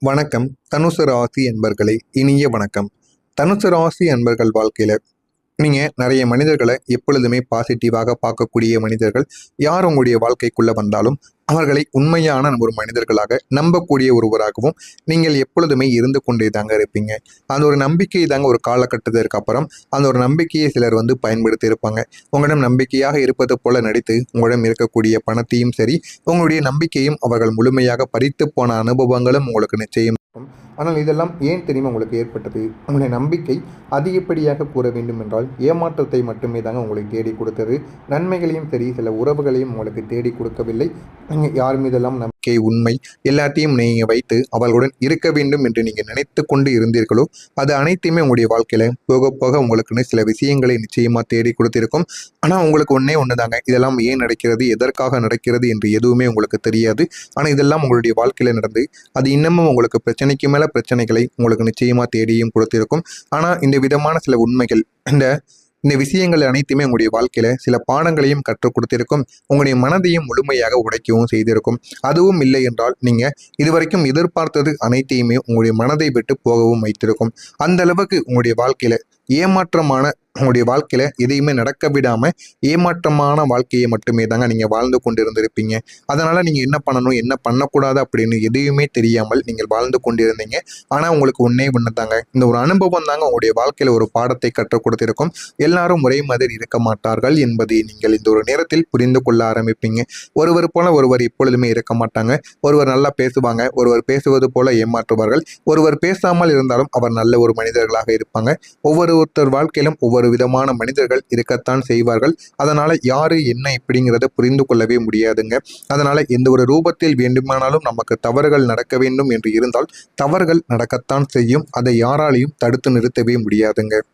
வணக்கம். தனுசு ராசி அன்பர்களே, இனிய வணக்கம். தனுசு ராசி அன்பர்கள் வாழ்க்கையில நீங்க நிறைய மனிதர்களை எப்பொழுதுமே பாசிட்டிவாக பார்க்கக்கூடிய மனிதர்கள். யார் உங்களுடைய வாழ்க்கைக்குள்ள வந்தாலும் அவர்களை உண்மையான ஒரு மனிதர்களாக நம்பக்கூடிய ஒருவராகவும் நீங்கள் எப்பொழுதுமே இருந்து கொண்டே தாங்க இருப்பீங்க. அந்த ஒரு நம்பிக்கை தாங்க ஒரு காலகட்டத்திற்கு அப்புறம் அந்த ஒரு நம்பிக்கையை சிலர் பயன்படுத்தி இருப்பாங்க. உங்களிடம் நம்பிக்கையாக இருப்பது போல நடித்து உங்களிடம் இருக்கக்கூடிய பணத்தையும் சரி, உங்களுடைய நம்பிக்கையும் அவர்கள் முழுமையாக பறித்து போன அனுபவங்களும் உங்களுக்கு நிச்சயம். ஆனால் இதெல்லாம் ஏன் தெரியுமா உங்களுக்கு ஏற்பட்டது? உங்களுடைய நம்பிக்கை அதிகப்படியாக கூற வேண்டும் என்றால் ஏமாற்றத்தை மட்டுமே தாங்க உங்களுக்கு தேடி கொடுத்தது. நன்மைகளையும் சரி, சில உறவுகளையும் உங்களுக்கு தேடி கொடுக்கவில்லை. நீங்கள் யார் மீதெல்லாம் நம்பிக்கை, உண்மை எல்லாத்தையும் நீங்கள் வைத்து அவர்களுடன் இருக்க வேண்டும் என்று நீங்கள் நினைத்து கொண்டு இருந்தீர்களோ, அது அனைத்தையுமே உங்களுடைய வாழ்க்கையில் போக போக உங்களுக்குன்னு சில விஷயங்களை நிச்சயமாக தேடி கொடுத்திருக்கும். ஆனால் உங்களுக்கு ஒன்று தாங்க, இதெல்லாம் ஏன் நடக்கிறது, எதற்காக நடக்கிறது என்று எதுவுமே உங்களுக்கு தெரியாது. ஆனால் இதெல்லாம் உங்களுடைய வாழ்க்கையில் நடந்து அது இன்னமும் உங்களுக்கு பிரச்சனைக்கு மேலே பிரச்சனைகளை உங்களுக்கு நிச்சயமாக தேடியும் கொடுத்திருக்கும். ஆனால் இந்த விதமான சில உண்மைகள், இந்த இந்த விஷயங்கள் அனைத்துமே உங்களுடைய வாழ்க்கையில சில பாடங்களையும் கற்றுக் கொடுத்திருக்கும். உங்களுடைய மனதையும் முழுமையாக உடைக்கவும் செய்திருக்கும். அதுவும் இல்லை என்றால் நீங்க இதுவரைக்கும் எதிர்பார்த்தது அனைத்தையுமே உங்களுடைய மனதை விட்டு போகவும் வைத்திருக்கும். அந்த அளவுக்கு உங்களுடைய வாழ்க்கையில ஏமாற்றமான, உங்களுடைய வாழ்க்கையில எதையுமே நடக்க விடாம ஏமாற்றமான வாழ்க்கையை மட்டுமே தாங்க நீங்க வாழ்ந்து கொண்டிருந்திருப்பீங்க. அதனால நீங்க என்ன பண்ணணும், என்ன பண்ணக்கூடாது அப்படின்னு எதையுமே தெரியாமல் நீங்கள் வாழ்ந்து கொண்டிருந்தீங்க. ஆனா உங்களுக்கு ஒண்ணு தாங்க, இந்த ஒரு அனுபவம் தாங்க உங்களுடைய வாழ்க்கையில ஒரு பாடத்தை கற்றுக் கொடுத்திருக்கும். எல்லாரும் ஒரே மாதிரி இருக்க மாட்டார்கள் என்பதை நீங்கள் இந்த ஒரு நேரத்தில் புரிந்து கொள்ள ஆரம்பிப்பீங்க. ஒருவர் போல ஒருவர் எப்பொழுதுமே இருக்க மாட்டாங்க. ஒருவர் நல்லா பேசுவாங்க, ஒருவர் பேசுவது போல ஏமாற்றுவார்கள். ஒருவர் பேசாமல் இருந்தாலும் அவர் நல்ல ஒரு மனிதர்களாக இருப்பாங்க. ஒவ்வொருத்தர் வாழ்க்கையிலும் ஒவ்வொரு விதமான மனிதர்கள் இருக்கத்தான் செய்வார்கள். அதனால யாரு என்ன இப்படிங்கிறத புரிந்து கொள்ளவே முடியாதுங்க. அதனால எந்த ஒரு ரூபத்தில் வேண்டுமானாலும் நமக்கு தவறுகள் நடக்க வேண்டும் என்று இருந்தால் தவறுகள் நடக்கத்தான் செய்யும். அதை யாராலையும் தடுத்து நிறுத்தவே முடியாதுங்க.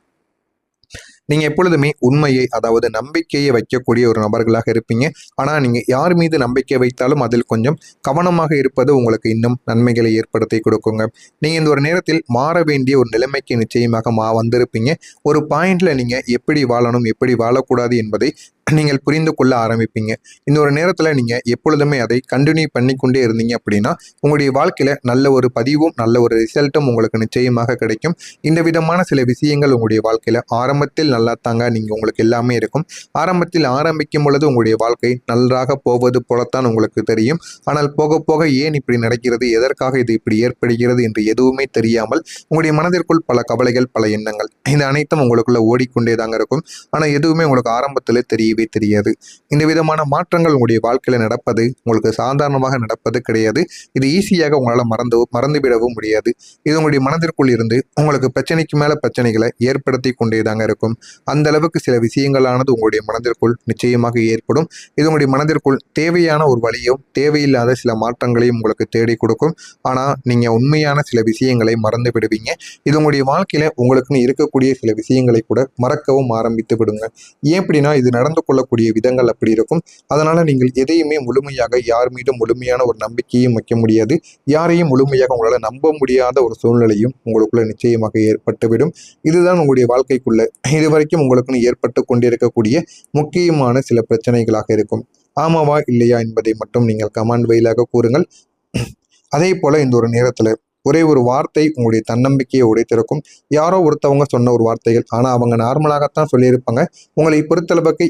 நீங்கள் எப்பொழுதுமே உண்மையை, அதாவது நம்பிக்கையை வைக்கக்கூடிய ஒரு நபர்களாக இருப்பீங்க. ஆனால் நீங்கள் யார் மீது நம்பிக்கை வைத்தாலும் அதில் கொஞ்சம் கவனமாக இருப்பது உங்களுக்கு இன்னும் நன்மைகளை ஏற்படுத்தி கொடுக்குங்க. நீங்கள் இந்த ஒரு நேரத்தில் மாற வேண்டிய ஒரு நிலைமைக்கு நிச்சயமாக வந்திருப்பீங்க. ஒரு பாயிண்ட்ல நீங்கள் எப்படி வாழணும், எப்படி வாழக்கூடாது என்பதை நீங்கள் புரிந்து கொள்ள ஆரம்பிப்பீங்க. இந்த ஒரு நேரத்தில் நீங்கள் எப்பொழுதுமே அதை கண்டினியூ பண்ணிக்கொண்டே இருந்தீங்க அப்படின்னா உங்களுடைய வாழ்க்கையில் நல்ல ஒரு பதிவும் நல்ல ஒரு ரிசல்ட்டும் உங்களுக்கு நிச்சயமாக கிடைக்கும். இந்த விதமான சில விஷயங்கள் உங்களுடைய வாழ்க்கையில் ஆரம்பத்தில் நல்லா தாங்க நீங்கள் உங்களுக்கு எல்லாமே இருக்கும். ஆரம்பத்தில் ஆரம்பிக்கும் பொழுது உங்களுடைய வாழ்க்கை நன்றாக போவது போலத்தான் உங்களுக்கு தெரியும். ஆனால் போக போக ஏன் இப்படி நடக்கிறது, எதற்காக இது இப்படி ஏற்படுகிறது என்று எதுவுமே தெரியாமல் உங்களுடைய மனதிற்குள் பல கவலைகள், பல எண்ணங்கள், இது அனைத்தும் உங்களுக்குள்ள ஓடிக்கொண்டே தாங்க இருக்கும். ஆனால் எதுவுமே உங்களுக்கு ஆரம்பத்தில் தெரியாது. இந்த விதமான மாற்றங்கள் உங்களுடைய வாழ்க்கையில நடப்பது உங்களுக்கு சாதாரணமாக நடப்பது கிடையாது. இது ஈஸியாக உங்களால் மறந்துவிடவும் முடியாது. இது உங்களுடைய மனதிற்குள் இருந்து உங்களுக்கு பிரச்சனைக்கு மேல பிரச்சனைகளை ஏற்படுத்தி கொண்டே தாங்க இருக்கும். அந்த அளவுக்கு சில விஷயங்களானது உங்களுடைய மனதிற்குள் நிச்சயமாக ஏற்படும். இது உங்களுடைய மனதிற்குள் தேவையான ஒரு வழியும் தேவையில்லாத சில மாற்றங்களையும் உங்களுக்கு தேடி கொடுக்கும். ஆனா நீங்க உண்மையான சில விஷயங்களை மறந்து விடுவீங்க. இது உங்களுடைய வாழ்க்கையில உங்களுக்குன்னு இருக்கக்கூடிய சில விஷயங்களை கூட மறக்கவும் ஆரம்பித்து விடுங்க. ஏன் அப்படின்னா இது நடந்து கொள்ளக்கூடிய விதங்கள் அப்படி இருக்கும். அதனால நீங்கள் எதையுமே முழுமையாக யார் மீதும் முழுமையான ஒரு நம்பிக்கையும் வைக்க முடியாது. யாரையும் முழுமையாக உங்களால் நம்ப முடியாத ஒரு சூழ்நிலையும் உங்களுக்குள்ள நிச்சயமாக ஏற்பட்டுவிடும். இதுதான் உங்களுடைய வாழ்க்கைக்குள்ள இதுவரைக்கும் உங்களுக்குன்னு ஏற்பட்டு கொண்டிருக்கக்கூடிய முக்கியமான சில பிரச்சனைகளாக இருக்கும். ஆமாவா இல்லையா என்பதை மட்டும் நீங்கள் கமெண்ட் வாயிலாக கூறுங்கள். அதே போல இந்த ஒரு நேரத்துல ஒரே ஒரு வார்த்தை உங்களுடைய தன்னம்பிக்கையை உடைத்திருக்கும். யாரோ ஒருத்தவங்க சொன்ன ஒரு வார்த்தைகள், ஆனால் அவங்க நார்மலாகத்தான் சொல்லியிருப்பாங்க. உங்களை பொறுத்தளவுக்கு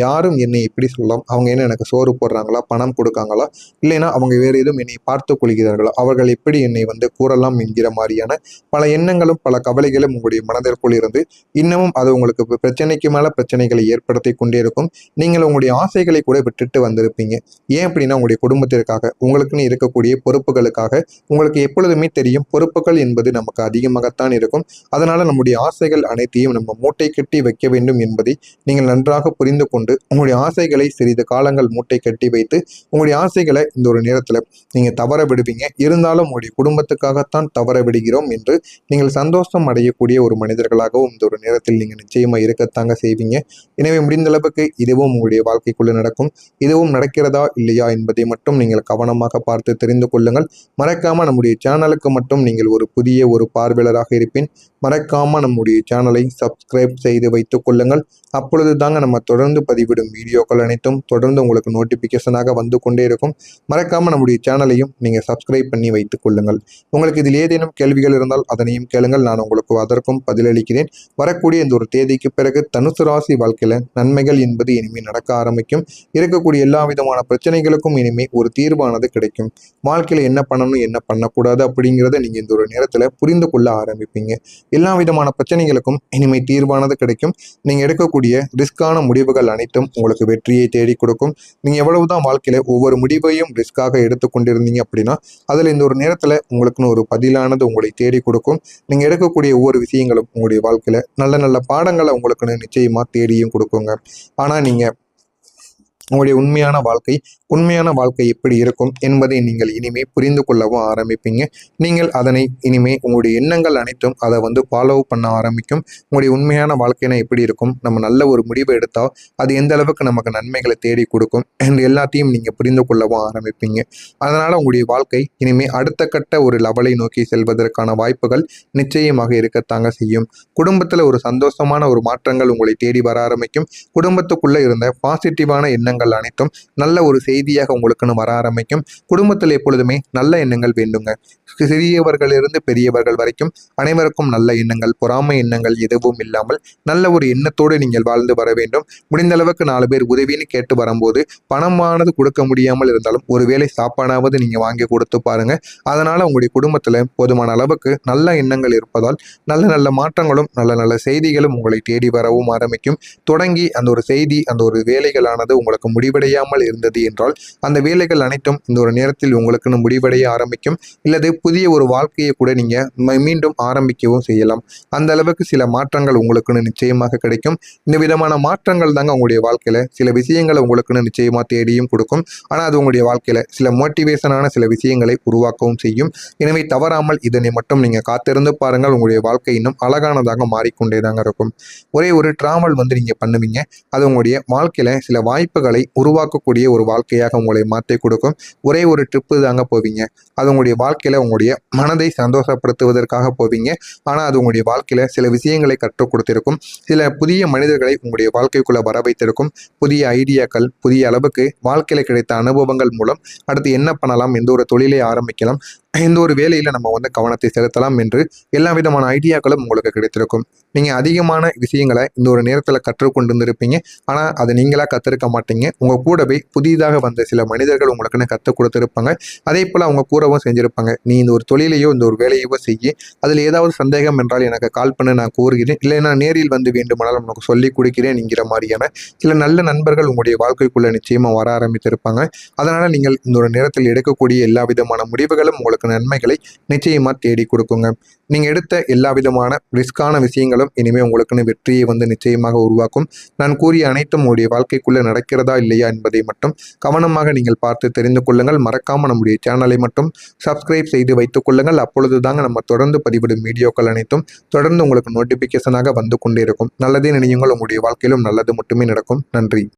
யாரும் என்னை எப்படி சொல்லலாம், அவங்க என்ன எனக்கு சோறு போடுறாங்களா, பணம் கொடுக்காங்களா, இல்லைன்னா அவங்க வேறு எதுவும் என்னை பார்த்து கொள்கிறார்களா, அவர்கள் எப்படி என்னை கூறலாம் என்கிற மாதிரியான பல எண்ணங்களும் பல கவலைகளும் உங்களுடைய மனதிற்குள் இருந்து இன்னமும் அது உங்களுக்கு பிரச்சனைக்கு மேலே பிரச்சனைகளை ஏற்படுத்தி கொண்டே இருக்கும். நீங்கள் உங்களுடைய ஆசைகளை கூட விட்டுட்டு வந்திருப்பீங்க. ஏன் அப்படின்னா உங்களுடைய குடும்பத்திற்காக, உங்களுக்குன்னு இருக்கக்கூடிய பொறுப்புகளுக்காக. உங்களுக்கு எப்பொழுதுமே தெரியும், பொறுப்புகள் என்பது நமக்கு அதிகமாகத்தான் இருக்கும். அதனால நம்முடைய ஆசைகள் அனைத்தையும் நம்ம மூட்டை கட்டி வைக்க வேண்டும் என்பதை நீங்கள் நன்றாக புரிந்து கொண்டு உங்களுடைய ஆசைகளை சிறிது காலங்கள் மூட்டை கட்டி வைத்து உங்களுடைய ஆசைகளை இந்த ஒரு நேரத்தில் நீங்கள் தவற விடுவீங்க. இருந்தாலும் உங்களுடைய குடும்பத்துக்காகத்தான் தவற விடுகிறோம் என்று நீங்கள் சந்தோஷம் அடையக்கூடிய ஒரு மனிதர்களாகவும் இந்த ஒரு நேரத்தில் நீங்கள் நிச்சயமா இருக்கத்தாங்க செய்வீங்க. எனவே முடிந்த அளவுக்கு இதுவும் உங்களுடைய வாழ்க்கைக்குள்ள நடக்கும். இதுவும் நடக்கிறதா இல்லையா என்பதை மட்டும் நீங்கள் கவனமாக பார்த்து தெரிந்து கொள்ளுங்கள். மறக்காம நம்முடைய சேனலுக்கு சேனலுக்கு மட்டும் நீங்கள் ஒரு புதிய பார்வையாளராக இருப்பின் மறக்காம நம்முடைய சேனலை சப்ஸ்கிரைப் செய்து வைத்துக் கொள்ளுங்கள். அப்பொழுது தாங்க நம்ம தொடர்ந்து பதிவிடும் வீடியோக்கள் அனைத்தும் தொடர்ந்து உங்களுக்கு நோட்டிபிகேஷனாக வந்து கொண்டே இருக்கும். மறக்காம நம்முடைய சேனலையும் நீங்க சப்ஸ்கிரைப் பண்ணி வைத்துக் கொள்ளுங்கள். உங்களுக்கு இதில் ஏதேனும் கேள்விகள் இருந்தால் அதனையும் கேளுங்கள், நான் உங்களுக்கு அதற்கும் பதிலளிக்கிறேன். வரக்கூடிய இந்த ஒரு தேதிக்கு பிறகு தனுசு ராசி வாழ்க்கையில நன்மைகள் என்பது இனிமேல் நடக்க ஆரம்பிக்கும். இருக்கக்கூடிய எல்லா விதமான பிரச்சனைகளுக்கும் இனிமே ஒரு தீர்வானது கிடைக்கும். வாழ்க்கையில என்ன பண்ணணும் என்ன பண்ணக்கூடாது அப்படிங்கிறத நீங்க இந்த ஒரு நேரத்துல புரிந்து கொள்ள ஆரம்பிப்பீங்க. எல்லா விதமான பிரச்சனைகளுக்கும் இனிமே தீர்வானது கிடைக்கும். நீங்க எடுக்கக்கூடிய ரிஸ்கான முடிவுகள் அனைத்தும் உங்களுக்கு வெற்றியை தேடி கொடுக்கும். நீங்க எவ்வளவுதான் வாழ்க்கையில ஒவ்வொரு முடிவையும் ரிஸ்காக எடுத்துக்கொண்டிருந்தீங்க அப்படின்னா அதுல இந்த ஒரு நேரத்துல உங்களுக்குன்னு ஒரு பதிலானது உங்களை தேடி கொடுக்கும். நீங்க எடுக்கக்கூடிய ஒவ்வொரு விஷயங்களும் உங்களுடைய வாழ்க்கையில நல்ல நல்ல பாடங்களை உங்களுக்குன்னு நிச்சயமா தேடியும் கொடுக்குங்க. ஆனா நீங்க உங்களுடைய உண்மையான வாழ்க்கை எப்படி இருக்கும் என்பதை நீங்கள் இனிமே புரிந்து கொள்ளவும் ஆரம்பிப்பீங்க. நீங்கள் அதனை இனிமே உங்களுடைய எண்ணங்கள் அனைத்தும் அதை ஃபாலோ பண்ண ஆரம்பிக்கும். உங்களுடைய உண்மையான வாழ்க்கைனா எப்படி இருக்கும், நம்ம நல்ல ஒரு முடிவை எடுத்தால் அது எந்த அளவுக்கு நமக்கு நன்மைகளை தேடி கொடுக்கும் என்று எல்லாத்தையும் நீங்கள் புரிந்து கொள்ளவும் ஆரம்பிப்பீங்க. அதனால் உங்களுடைய வாழ்க்கை இனிமே அடுத்த கட்ட ஒரு லெவலை நோக்கி செல்வதற்கான வாய்ப்புகள் நிச்சயமாக இருக்கத்தாங்க செய்யும். குடும்பத்தில் ஒரு சந்தோஷமான ஒரு மாற்றங்கள் உங்களை தேடி வர ஆரம்பிக்கும். குடும்பத்துக்குள்ளே இருந்த பாசிட்டிவான எண்ணங்கள் அனைத்தும் நல்ல ஒரு செய்தியாக உங்களுக்குன்னு வர ஆரம்பிக்கும். குடும்பத்தில் எப்பொழுதுமே நல்ல எண்ணங்கள் வேண்டுங்க. சிறியவர்களிலிருந்து பெரியவர்கள் வரைக்கும் அனைவருக்கும் நல்ல எண்ணங்கள், பொறாமை எண்ணங்கள் எதுவும் இல்லாமல் நல்ல ஒரு எண்ணத்தோடு நீங்கள் வாழ்ந்து வர வேண்டும். முடிந்த அளவுக்கு 4 பேர் உதவின்னு கேட்டு வரும்போது பணமானது கொடுக்க முடியாமல் இருந்தாலும் ஒருவேளை சாப்பாடாவது நீங்க வாங்கி கொடுத்து பாருங்க. அதனால உங்களுடைய குடும்பத்துல போதுமான அளவுக்கு நல்ல எண்ணங்கள் இருப்பதால் நல்ல நல்ல மாற்றங்களும் நல்ல நல்ல செய்திகளும் உங்களை தேடி வரவும் ஆரம்பிக்கும். தொடங்கி அந்த ஒரு செய்தி அந்த ஒரு வேலைகளானது உங்களுக்கு முடிவடையாமல் இருந்தது என்றால் அந்த வேலைகள் அனைத்தும் இந்த ஒரு நேரத்தில் உங்களுக்குன்னு முடிவடைய ஆரம்பிக்கும். இல்லது புதிய ஒரு வாழ்க்கையை கூட நீங்க மீண்டும் ஆரம்பிக்கவும் செய்யலாம். அந்த அளவுக்கு சில மாற்றங்கள் உங்களுக்குன்னு நிச்சயமாக கிடைக்கும். இந்த விதமான மாற்றங்கள் தாங்க உங்களுடைய வாழ்க்கையில சில விஷயங்களை உங்களுக்குன்னு நிச்சயமா தேடியும் கொடுக்கும். ஆனா அது உங்களுடைய வாழ்க்கையில சில மோட்டிவேஷனான சில விஷயங்களை உருவாக்கவும் செய்யும். எனவே தவறாமல் இதனை மட்டும் நீங்க காத்திருந்து பாருங்கள். உங்களுடைய வாழ்க்கை இன்னும் அழகானதாக மாறிக்கொண்டே தாங்க இருக்கும். ஒரே ஒரு டிராவல் நீங்க பண்ணுவீங்க. அது உங்களுடைய வாழ்க்கையில சில வாய்ப்புகளை உருவாக்கக்கூடிய ஒரு வாழ்க்கையாக உங்களை மாற்றி கொடுக்கும். ஒரே ஒரு ட்ரிப்பு தாங்க போவீங்க. அது உங்களுடைய வாழ்க்கையில உங்களுடைய மனதை சந்தோஷப்படுத்துவதற்காக போவீங்க. ஆனால் அது உங்களுடைய வாழ்க்கையில சில விஷயங்களை கற்றுக் கொடுத்திருக்கும். சில புதிய மனிதர்களை உங்களுடைய வாழ்க்கைக்குள்ள வர வைத்திருக்கும். புதிய ஐடியாக்கள், புதிய அளவுக்கு வாழ்க்கையில கிடைத்த அனுபவங்கள் மூலம் அடுத்து என்ன பண்ணலாம், எந்த ஒரு தொழிலை ஆரம்பிக்கலாம், இந்த ஒரு வேலையில நம்ம கவனத்தை செலுத்தலாம் என்று எல்லா விதமான ஐடியாக்களும் உங்களுக்கு கிடைத்திருக்கும். நீங்க அதிகமான விஷயங்களை இந்த ஒரு நேரத்துல கற்றுக்கொண்டு இருந்திருப்பீங்க. ஆனா அதை நீங்களா கத்திருக்க மாட்டீங்க. உங்க கூடவே புதிதாக வந்த சில மனிதர்கள் உங்களுக்குன்னு கற்றுக் கொடுத்திருப்பாங்க. அதே போல அவங்க கூடவும் செஞ்சிருப்பாங்க. நீ இந்த ஒரு தொழிலையோ இந்த ஒரு வேலையோ செய்ய, அதுல ஏதாவது சந்தேகம் என்றால் எனக்கு கால் பண்ண, நான் கூறுகிறேன், இல்லை நான் நேரில் வேண்டுமானால் உனக்கு சொல்லி கொடுக்கிறேன் என்கிற மாதிரியான சில நல்ல நண்பர்கள் உங்களுடைய வாழ்க்கைக்குள்ள நிச்சயமா வர ஆரம்பித்திருப்பாங்க. அதனால நீங்கள் இந்த ஒரு நேரத்தில் எடுக்கக்கூடிய எல்லா விதமான முடிவுகளும் உங்களுக்கு நன்மைகளை நிச்சயமா தேடி கொடுக்குங்க. நீங்க எடுத்த எல்லா விதமான ரிஸ்கான விஷயங்களும் இனிமே உங்களுக்குன்னு வெற்றியை நிச்சயமாக உருவாக்கும். நான் கூறிய அனைத்தும் உங்களுடைய வாழ்க்கைக்குள்ள நடக்கிறதா இல்லையா என்பதை மட்டும் கவனமாக நீங்கள் பார்த்து தெரிந்து கொள்ளுங்கள். மறக்காம நம்முடைய சேனலை மட்டும் சப்ஸ்கிரைப் செய்து வைத்துக் கொள்ளுங்கள். அப்பொழுது தாங்க நம்ம தொடர்ந்து பதிவிடும் வீடியோக்கள் அனைத்தும் தொடர்ந்து உங்களுக்கு நோட்டிபிகேஷனாக வந்து கொண்டே இருக்கும். நல்லதே நினையுங்கள், உங்களுடைய வாழ்க்கையிலும் நல்லது மட்டுமே நடக்கும். நன்றி.